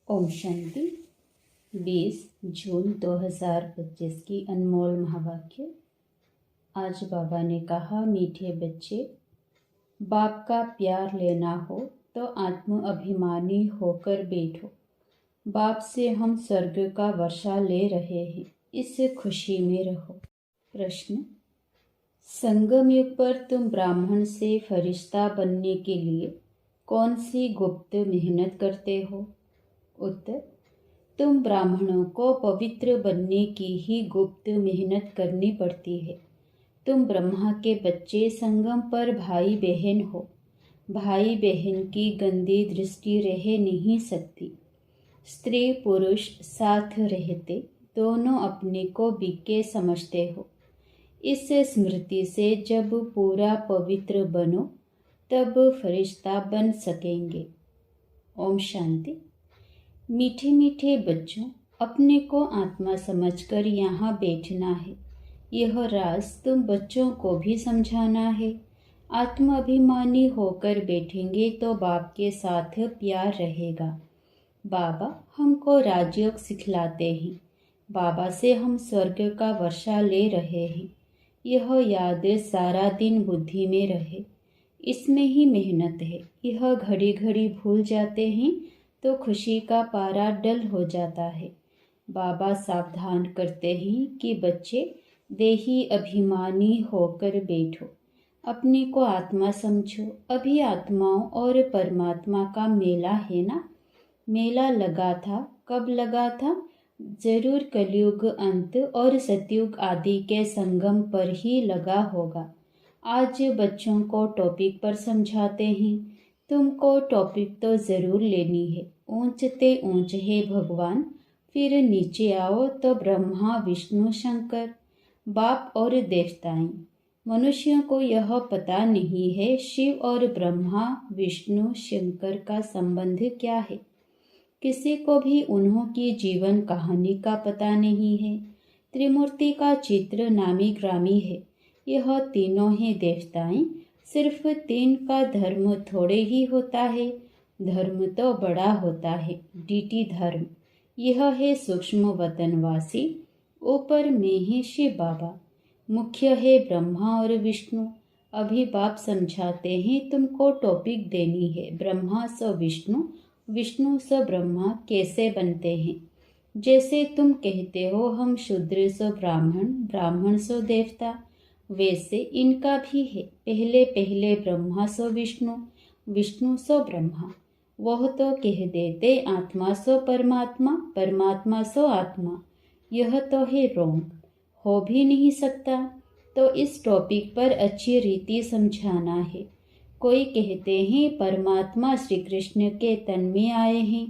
ओम शांति। 20 जून 2025 की अनमोल महावाक्य। आज बाबा ने कहा, मीठे बच्चे, बाप का प्यार लेना हो तो आत्म अभिमानी होकर बैठो। बाप से हम स्वर्ग का वर्षा ले रहे हैं, इस खुशी में रहो। प्रश्न: संगम युग पर तुम ब्राह्मण से फरिश्ता बनने के लिए कौन सी गुप्त मेहनत करते हो? उत्तर: तुम ब्राह्मणों को पवित्र बनने की ही गुप्त मेहनत करनी पड़ती है। तुम ब्रह्मा के बच्चे संगम पर भाई बहन हो। भाई बहन की गंदी दृष्टि रह नहीं सकती। स्त्री पुरुष साथ रहते दोनों अपने को बिके समझते हो। इस स्मृति से जब पूरा पवित्र बनो तब फरिश्ता बन सकेंगे। ओम शांति। मीठे मीठे बच्चों, अपने को आत्मा समझकर यहाँ बैठना है। यह राज तुम बच्चों को भी समझाना है। आत्म अभिमानी होकर बैठेंगे तो बाप के साथ प्यार रहेगा। बाबा हमको राजयोग सिखलाते हैं। बाबा से हम स्वर्ग का वर्षा ले रहे हैं। यह याद सारा दिन बुद्धि में रहे। इसमें ही मेहनत है। यह घड़ी घड़ी भूल जाते हैं तो खुशी का पारा डल हो जाता है। बाबा सावधान करते हैं कि बच्चे देही अभिमानी होकर बैठो। अपने को आत्मा समझो। अभी आत्माओं और परमात्मा का मेला है ना। मेला लगा था, कब लगा था? जरूर कलयुग अंत और सतयुग आदि के संगम पर ही लगा होगा। आज बच्चों को टॉपिक पर समझाते हैं। तुमको टॉपिक तो जरूर लेनी है। ऊंचते ऊंच है भगवान, फिर नीचे आओ तो ब्रह्मा विष्णु शंकर, बाप और देवताएं। मनुष्यों को यह पता नहीं है शिव और ब्रह्मा विष्णु शंकर का संबंध क्या है। किसी को भी उन्हों की जीवन कहानी का पता नहीं है। त्रिमूर्ति का चित्र नामी ग्रामी है। यह तीनों ही देवताएं। सिर्फ 3 का धर्म थोड़े ही होता है। धर्म तो बड़ा होता है, डीटी धर्म। यह है सूक्ष्म वतनवासी। ऊपर में है शिव बाबा। मुख्य है ब्रह्मा और विष्णु। अभी बाप समझाते हैं तुमको टॉपिक देनी है। ब्रह्मा स विष्णु, विष्णु स ब्रह्मा कैसे बनते हैं। जैसे तुम कहते हो हम शूद्र स ब्राह्मण, ब्राह्मण स देवता, वैसे इनका भी है। पहले पहले ब्रह्मा सो विष्णु, विष्णु सो ब्रह्मा। वह तो कह देते आत्मा सो परमात्मा, परमात्मा सो आत्मा। यह तो है रोंग, हो भी नहीं सकता। तो इस टॉपिक पर अच्छी रीति समझाना है। कोई कहते हैं परमात्मा श्री कृष्ण के तन में आए हैं।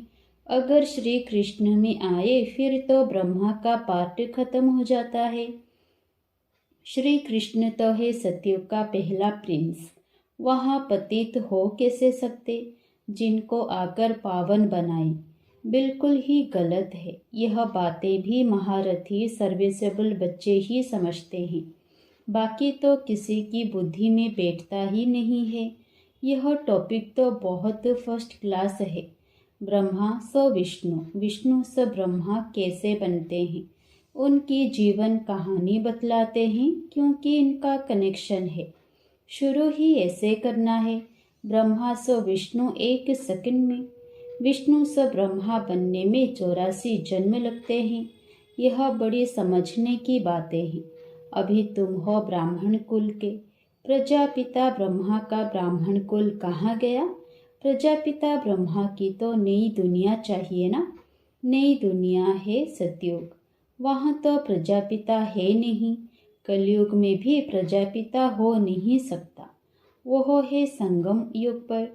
अगर श्री कृष्ण में आए फिर तो ब्रह्मा का पार्ट खत्म हो जाता है। श्री कृष्ण तो है सतयुग का पहला प्रिंस। वहाँ पतित हो कैसे सकते, जिनको आकर पावन बनाए। बिल्कुल ही गलत है। यह बातें भी महारथी सर्विसेबल बच्चे ही समझते हैं। बाकी तो किसी की बुद्धि में बैठता ही नहीं है। यह टॉपिक तो बहुत फर्स्ट क्लास है। ब्रह्मा सो विष्णु, विष्णु स ब्रह्मा कैसे बनते हैं, उनकी जीवन कहानी बतलाते हैं, क्योंकि इनका कनेक्शन है। शुरू ही ऐसे करना है। ब्रह्मा सो विष्णु 1 सेकंड में, विष्णु स ब्रह्मा बनने में 84 जन्म लगते हैं। यह बड़ी समझने की बातें हैं। अभी तुम हो ब्राह्मण कुल के। प्रजापिता ब्रह्मा का ब्राह्मण कुल कहाँ गया? प्रजापिता ब्रह्मा की तो नई दुनिया चाहिए ना। नई दुनिया है सतयुग। वहाँ तो प्रजापिता है नहीं। कलयुग में भी प्रजापिता हो नहीं सकता। वो है संगम युग पर।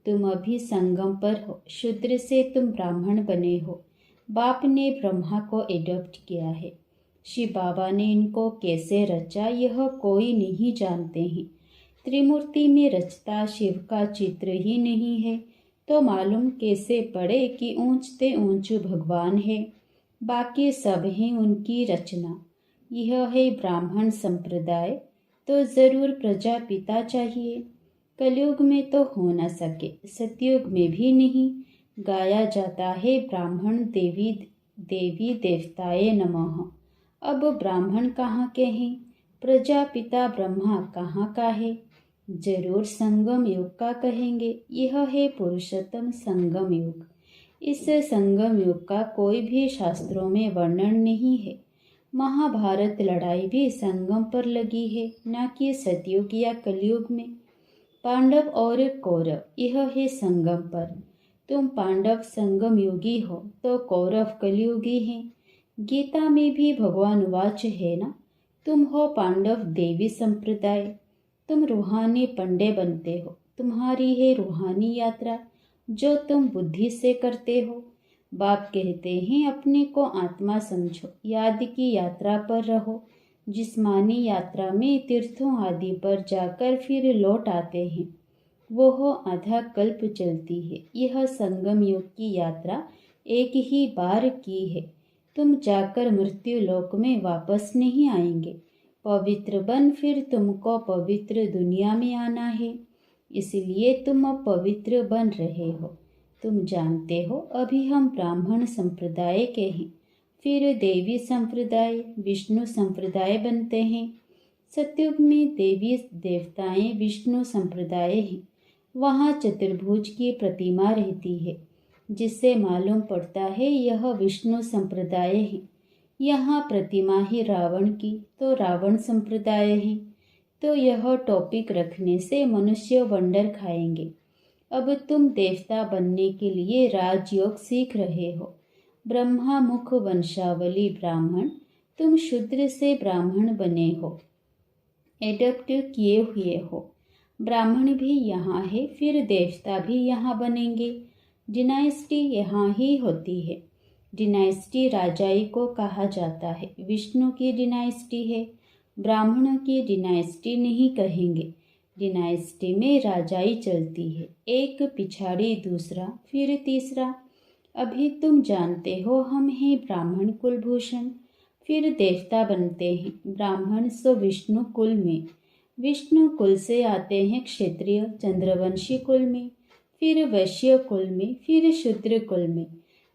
तुम अभी संगम पर हो। शूद्र से तुम ब्राह्मण बने हो। बाप ने ब्रह्मा को एडॉप्ट किया है। शिव बाबा ने इनको कैसे रचा यह कोई नहीं जानते हैं। त्रिमूर्ति में रचता शिव का चित्र ही नहीं है तो मालूम कैसे पड़े कि ऊंचते ऊंच भगवान है। बाकी सब हैं उनकी रचना। यह है ब्राह्मण संप्रदाय, तो जरूर प्रजापिता चाहिए। कलयुग में तो हो न सके, सतयुग में भी नहीं। गाया जाता है ब्राह्मण देवी देवी देवताए नमः। अब ब्राह्मण कहाँ के हैं? प्रजापिता ब्रह्मा कहाँ का है? जरूर संगम युग का कहेंगे। यह है पुरुषोत्तम संगम युग। इस संगम युग का कोई भी शास्त्रों में वर्णन नहीं है। महाभारत लड़ाई भी संगम पर लगी है, न कि सतयुग या कलयुग में। पांडव और कौरव यह है संगम पर। तुम पांडव संगम युगी हो तो कौरव कलयुगी हैं। गीता में भी भगवान वाच है ना, तुम हो पांडव देवी संप्रदाय। तुम रूहानी पंडे बनते हो। तुम्हारी है रूहानी यात्रा जो तुम बुद्धि से करते हो। बाप कहते हैं अपने को आत्मा समझो, याद की यात्रा पर रहो। जिस्मानी यात्रा में तीर्थों आदि पर जाकर फिर लौट आते हैं, वो आधा कल्प चलती है। यह संगम युग की यात्रा एक ही बार की है। तुम जाकर मृत्यु लोक में वापस नहीं आएंगे। पवित्र बन फिर तुमको पवित्र दुनिया में आना है, इसलिए तुम अब पवित्र बन रहे हो। तुम जानते हो अभी हम ब्राह्मण संप्रदाय के हैं, फिर देवी संप्रदाय, विष्णु संप्रदाय बनते हैं। सतयुग में देवी देवताएं विष्णु संप्रदाय हैं। वहाँ चतुर्भुज की प्रतिमा रहती है, जिससे मालूम पड़ता है यह विष्णु संप्रदाय है। यहाँ प्रतिमा ही रावण की, तो रावण संप्रदाय है। तो यह टॉपिक रखने से मनुष्य वंडर खाएंगे। अब तुम देवता बनने के लिए राजयोग सीख रहे हो। ब्रह्मा मुख वंशावली ब्राह्मण, तुम शूद्र से ब्राह्मण बने हो, एडप्ट किए हुए हो। ब्राह्मण भी यहाँ है, फिर देवता भी यहाँ बनेंगे। डिनाइस्टी यहाँ ही होती है। डिनाइस्टी राजाई को कहा जाता है। विष्णु की डिनाइस्टी है, ब्राह्मणों की डिनाइस्टी नहीं कहेंगे। डिनाइस्टी में राजाई चलती है, एक पिछाड़ी दूसरा फिर तीसरा। अभी तुम जानते हो हम हैं ब्राह्मण कुलभूषण, फिर देवता बनते हैं। ब्राह्मण सो विष्णु कुल में, विष्णु कुल से आते हैं क्षत्रिय चंद्रवंशी कुल में, फिर वैश्य कुल में, फिर शूद्र कुल में,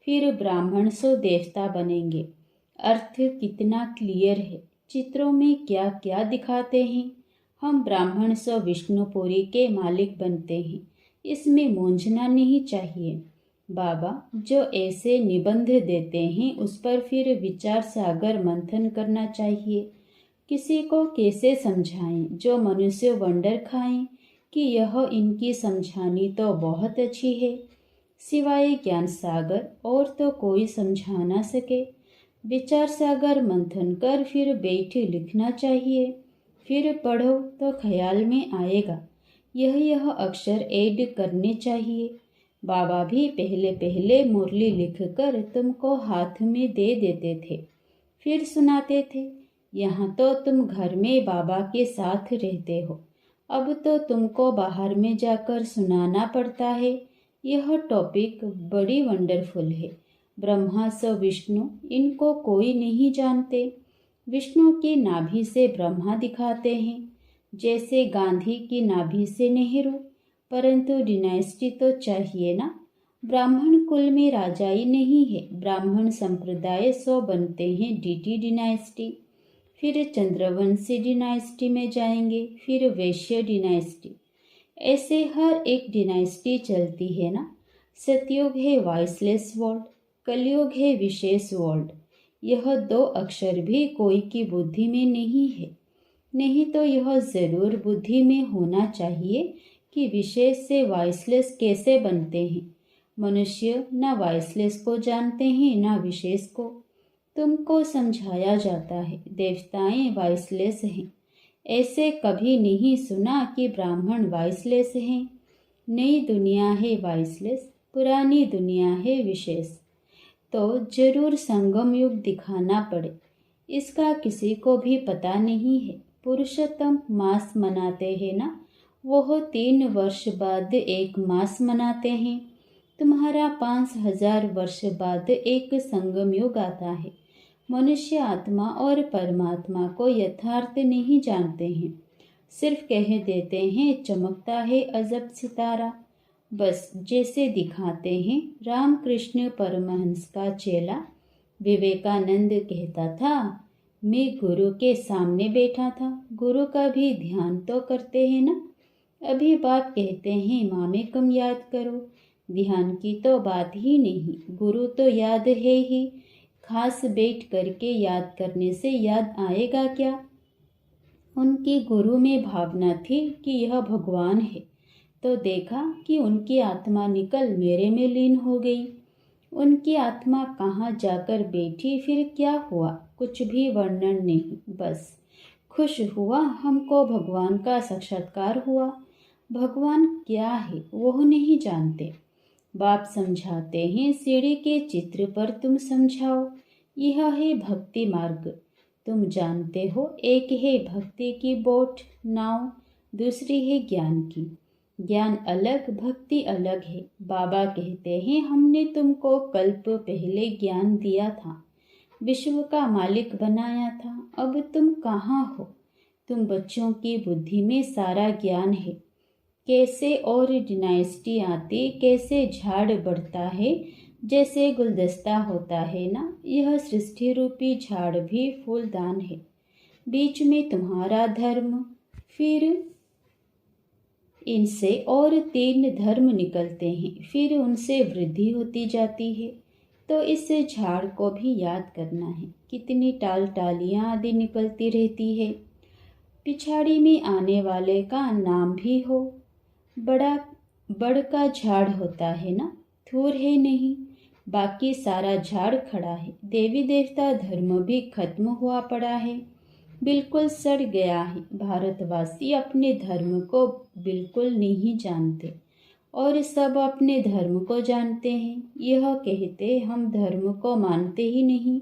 फिर ब्राह्मण सो देवता बनेंगे। अर्थ कितना क्लियर है। चित्रों में क्या क्या दिखाते हैं। हम ब्राह्मण सो विष्णुपुरी के मालिक बनते हैं, इसमें मूंझना नहीं चाहिए। बाबा जो ऐसे निबंध देते हैं उस पर फिर विचार सागर मंथन करना चाहिए। किसी को कैसे समझाएं जो मनुष्य वंडर खाएं कि यह इनकी समझानी तो बहुत अच्छी है, सिवाय ज्ञान सागर और तो कोई समझा ना सके। विचार सागर मंथन कर फिर बैठ लिखना चाहिए, फिर पढ़ो तो ख्याल में आएगा। यह अक्षर ऐड करने चाहिए। बाबा भी पहले पहले मुरली लिखकर तुमको हाथ में दे देते थे, फिर सुनाते थे। यहाँ तो तुम घर में बाबा के साथ रहते हो, अब तो तुमको बाहर में जाकर सुनाना पड़ता है। यह टॉपिक बड़ी वंडरफुल है। ब्रह्मा स विष्णु, इनको कोई नहीं जानते। विष्णु की नाभि से ब्रह्मा दिखाते हैं, जैसे गांधी की नाभि से नेहरू। परंतु डिनाइस्टी तो चाहिए ना। ब्राह्मण कुल में राजाई नहीं है। ब्राह्मण संप्रदाय सो बनते हैं डीटी डिनाइस्टी, फिर चंद्रवंशी डिनाइस्टी में जाएंगे, फिर वैश्य डिनाइस्टी। ऐसे हर एक डिनाइस्टी चलती है ना। सतयुग है वॉइसलेस वर्ल्ड, कलयुग है विशेष वर्ल्ड। यह दो अक्षर भी कोई की बुद्धि में नहीं है, नहीं तो यह जरूर बुद्धि में होना चाहिए कि विशेष से वॉइसलेस कैसे बनते हैं। मनुष्य न वॉइसलेस को जानते हैं न विशेष को। तुमको समझाया जाता है देवताएं वॉइसलेस हैं। ऐसे कभी नहीं सुना कि ब्राह्मण वॉइसलेस हैं। नई दुनिया है वॉइसलेस, पुरानी दुनिया है विशेष। तो जरूर संगम युग दिखाना पड़े, इसका किसी को भी पता नहीं है। पुरुषोत्तम मास मनाते हैं ना, वो 3 वर्ष बाद एक मास मनाते हैं। तुम्हारा 5000 वर्ष बाद एक संगम युग आता है। मनुष्य आत्मा और परमात्मा को यथार्थ नहीं जानते हैं, सिर्फ कह देते हैं चमकता है अजब सितारा। बस जैसे दिखाते हैं। रामकृष्ण परमहंस का चेला विवेकानंद कहता था, मैं गुरु के सामने बैठा था, गुरु का भी ध्यान तो करते हैं ना। अभी बाप कहते हैं मामे कम याद करो, ध्यान की तो बात ही नहीं, गुरु तो याद है ही। खास बैठ करके याद करने से याद आएगा क्या। उनकी गुरु में भावना थी कि यह भगवान है, तो देखा कि उनकी आत्मा निकल मेरे में लीन हो गई। उनकी आत्मा कहाँ जाकर बैठी, फिर क्या हुआ, कुछ भी वर्णन नहीं। बस खुश हुआ, हमको भगवान का साक्षात्कार हुआ। भगवान क्या है वो नहीं जानते। बाप समझाते हैं, सीढ़ी के चित्र पर तुम समझाओ, यह है भक्ति मार्ग। तुम जानते हो, एक है भक्ति की बोट नाव, दूसरी है ज्ञान की। ज्ञान अलग, भक्ति अलग है। बाबा कहते हैं हमने तुमको कल्प पहले ज्ञान दिया था, विश्व का मालिक बनाया था। अब तुम कहाँ हो। तुम बच्चों की बुद्धि में सारा ज्ञान है, कैसे और डिनाइस्टी आती, कैसे झाड़ बढ़ता है, जैसे गुलदस्ता होता है ना, यह सृष्टि रूपी झाड़ भी फूलदान है। बीच में तुम्हारा धर्म, फिर इनसे और 3 धर्म निकलते हैं, फिर उनसे वृद्धि होती जाती है। तो इस झाड़ को भी याद करना है। कितनी टाल टालियाँ आदि निकलती रहती है। पिछाड़ी में आने वाले का नाम भी हो। बड़ का झाड़ होता है ना, थूर है नहीं, बाकी सारा झाड़ खड़ा है। देवी देवता धर्म भी खत्म हुआ पड़ा है, बिल्कुल सड़ गया है। भारतवासी अपने धर्म को बिल्कुल नहीं जानते और सब अपने धर्म को जानते हैं। यह कहते हम धर्म को मानते ही नहीं।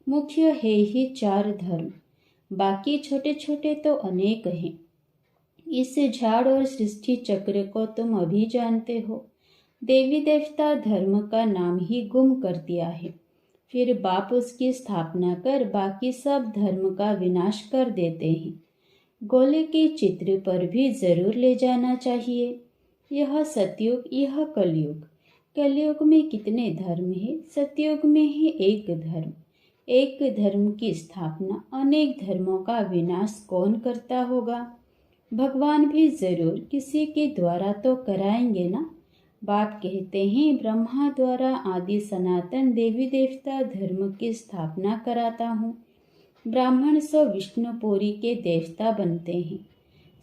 मुख्य है ही 4 धर्म, बाकी छोटे छोटे तो अनेक हैं। इस झाड़ और सृष्टि चक्र को तुम अभी जानते हो। देवी देवता धर्म का नाम ही गुम कर दिया है, फिर बाप उसकी स्थापना कर बाकी सब धर्म का विनाश कर देते हैं। गोले के चित्र पर भी जरूर ले जाना चाहिए। यह सतयुग, यह कलयुग। कलयुग में कितने धर्म है, सतयुग में है एक धर्म। एक धर्म की स्थापना, अनेक धर्मों का विनाश कौन करता होगा। भगवान भी जरूर किसी के द्वारा तो कराएंगे ना। बाप कहते हैं ब्रह्मा द्वारा आदि सनातन देवी देवता धर्म की स्थापना कराता हूँ। ब्राह्मण सो विष्णुपुरी के देवता बनते हैं।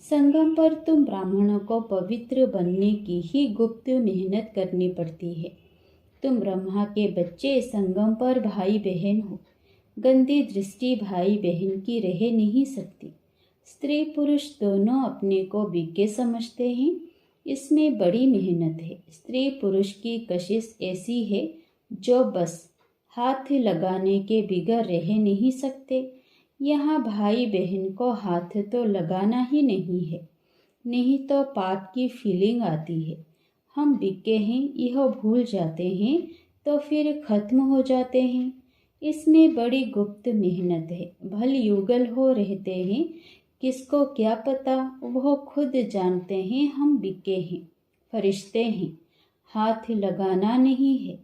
संगम पर तुम ब्राह्मणों को पवित्र बनने की ही गुप्त मेहनत करनी पड़ती है। तुम ब्रह्मा के बच्चे संगम पर भाई बहन हो। गंदी दृष्टि भाई बहन की रह नहीं सकती। स्त्री पुरुष दोनों अपने को बिके समझते हैं, इसमें बड़ी मेहनत है। स्त्री पुरुष की कशिश ऐसी है जो बस हाथ लगाने के बिगड़ रह नहीं सकते। यहाँ भाई बहन को हाथ तो लगाना ही नहीं है, नहीं तो पाप की फीलिंग आती है। हम बिके हैं यह भूल जाते हैं तो फिर खत्म हो जाते हैं। इसमें बड़ी गुप्त मेहनत है। भल युगल हो रहते हैं, किसको क्या पता, वो खुद जानते हैं हम बिके हैं, फरिश्ते हैं, हाथ लगाना नहीं है।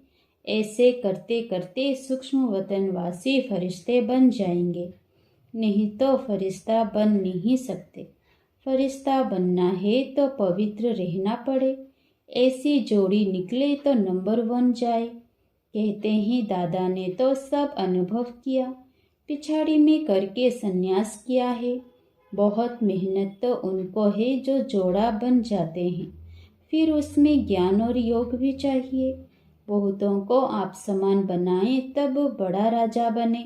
ऐसे करते करते सूक्ष्म वतनवासी फरिश्ते बन जाएंगे, नहीं तो फरिश्ता बन नहीं सकते। फरिश्ता बनना है तो पवित्र रहना पड़े। ऐसी जोड़ी निकले तो नंबर 1 जाए। कहते हैं दादा ने तो सब अनुभव किया, पिछाड़ी में करके संन्यास किया है। बहुत मेहनत तो उनको है जो जोड़ा बन जाते हैं, फिर उसमें ज्ञान और योग भी चाहिए। बहुतों को आप समान बनाएं तब बड़ा राजा बने।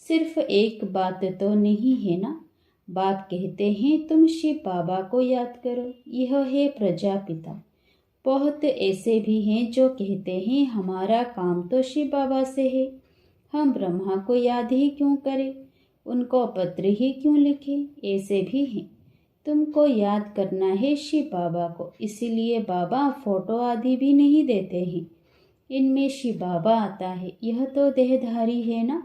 सिर्फ एक बात तो नहीं है ना। बाप कहते हैं तुम शिव बाबा को याद करो, यह है प्रजापिता। बहुत ऐसे भी हैं जो कहते हैं हमारा काम तो शिव बाबा से है, हम ब्रह्मा को याद ही क्यों करें, उनको पत्र ही क्यों लिखें। ऐसे भी हैं। तुमको याद करना है शिव बाबा को, इसीलिए बाबा फोटो आदि भी नहीं देते हैं। इनमें शिव बाबा आता है, यह तो देहधारी है ना।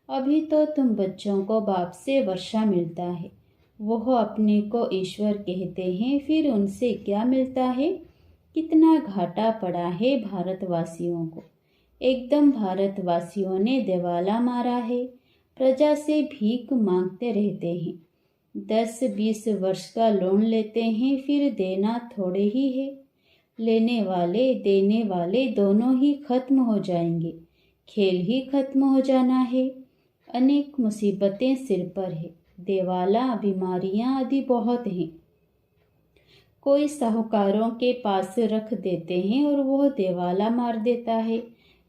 अभी तो तुम बच्चों को बाप से वर्षा मिलता है, वह अपने को ईश्वर कहते हैं, फिर उनसे क्या मिलता है। कितना घाटा पड़ा है भारतवासियों को। एकदम भारतवासियों ने दिवाला मारा है। प्रजा से भीख मांगते रहते हैं। 10-20 वर्ष का लोन लेते हैं, फिर देना थोड़े ही है। लेने वाले देने वाले दोनों ही खत्म हो जाएंगे। खेल ही खत्म हो जाना है। अनेक मुसीबतें सिर पर है। दिवाला, बीमारियां आदि बहुत हैं। कोई साहूकारों के पास रख देते हैं और वो दिवाला मार देता है,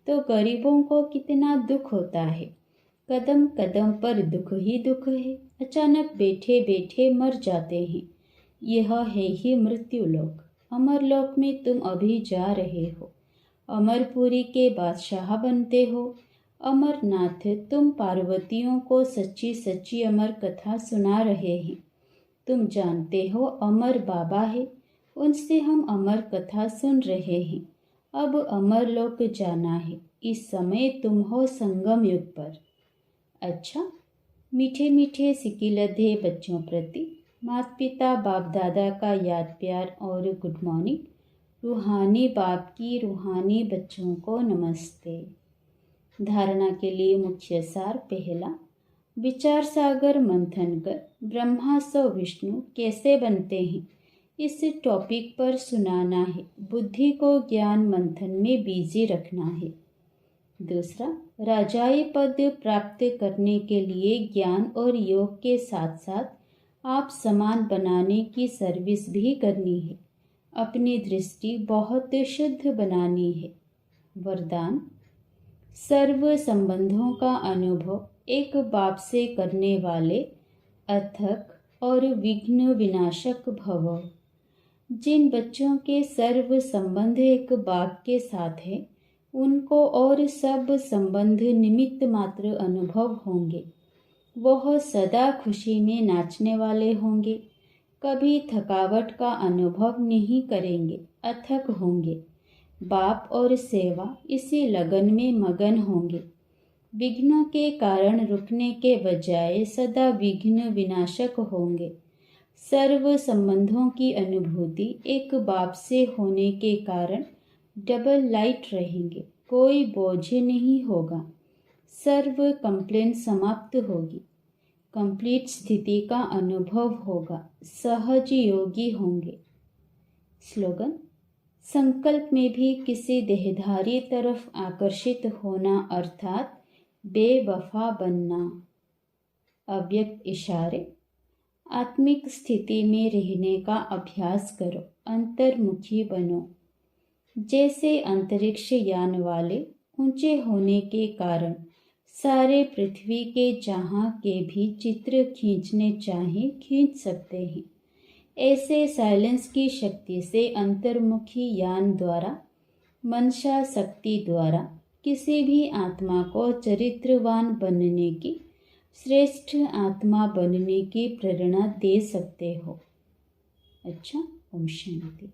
तो गरीबों को कितना दुख होता है। कदम कदम पर दुख ही दुख है। अचानक बैठे बैठे मर जाते हैं। यह है ही मृत्यु लोक। अमर लोक में तुम अभी जा रहे हो। अमरपुरी के बादशाह बनते हो। अमरनाथ, तुम पार्वतियों को सच्ची सच्ची अमर कथा सुना रहे हैं। तुम जानते हो अमर बाबा है, उनसे हम अमर कथा सुन रहे हैं। अब अमर लोक जाना है। इस समय तुम हो संगम युग पर। अच्छा, मीठे मीठे सिकिलधे बच्चों प्रति माता पिता बाप दादा का याद प्यार और गुड मॉर्निंग। रूहानी बाप की रूहानी बच्चों को नमस्ते। धारणा के लिए मुख्य सार। पहला, विचार सागर मंथन कर ब्रह्मा सो विष्णु कैसे बनते हैं, इस टॉपिक पर सुनाना है। बुद्धि को ज्ञान मंथन में बिजी रखना है। दूसरा, राजाई पद प्राप्त करने के लिए ज्ञान और योग के साथ साथ आप समान बनाने की सर्विस भी करनी है। अपनी दृष्टि बहुत शुद्ध बनानी है। वरदान, सर्व संबंधों का अनुभव एक बाप से करने वाले अथक और विघ्न विनाशक भव। जिन बच्चों के सर्व संबंध एक बाप के साथ है, उनको और सब संबंध निमित्त मात्र अनुभव होंगे। वह सदा खुशी में नाचने वाले होंगे। कभी थकावट का अनुभव नहीं करेंगे। अथक होंगे। बाप और सेवा इसी लगन में मगन होंगे। विघ्नों के कारण रुकने के बजाय सदा विघ्न विनाशक होंगे। सर्व संबंधों की अनुभूति एक बाप से होने के कारण डबल लाइट रहेंगे। कोई बोझ नहीं होगा। सर्व कंप्लेंट समाप्त होगी। कंप्लीट स्थिति का अनुभव होगा। सहज योगी होंगे। स्लोगन, संकल्प में भी किसी देहधारी तरफ आकर्षित होना अर्थात बेवफा बनना। अव्यक्त इशारे, आत्मिक स्थिति में रहने का अभ्यास करो। अंतर्मुखी बनो। जैसे अंतरिक्ष यान वाले ऊंचे होने के कारण सारे पृथ्वी के जहाँ के भी चित्र खींचने चाहें खींच सकते हैं, ऐसे साइलेंस की शक्ति से अंतर्मुखी यान द्वारा, मनसा शक्ति द्वारा किसी भी आत्मा को चरित्रवान बनने की, श्रेष्ठ आत्मा बनने की प्रेरणा दे सकते हो। अच्छा, ओम शांति।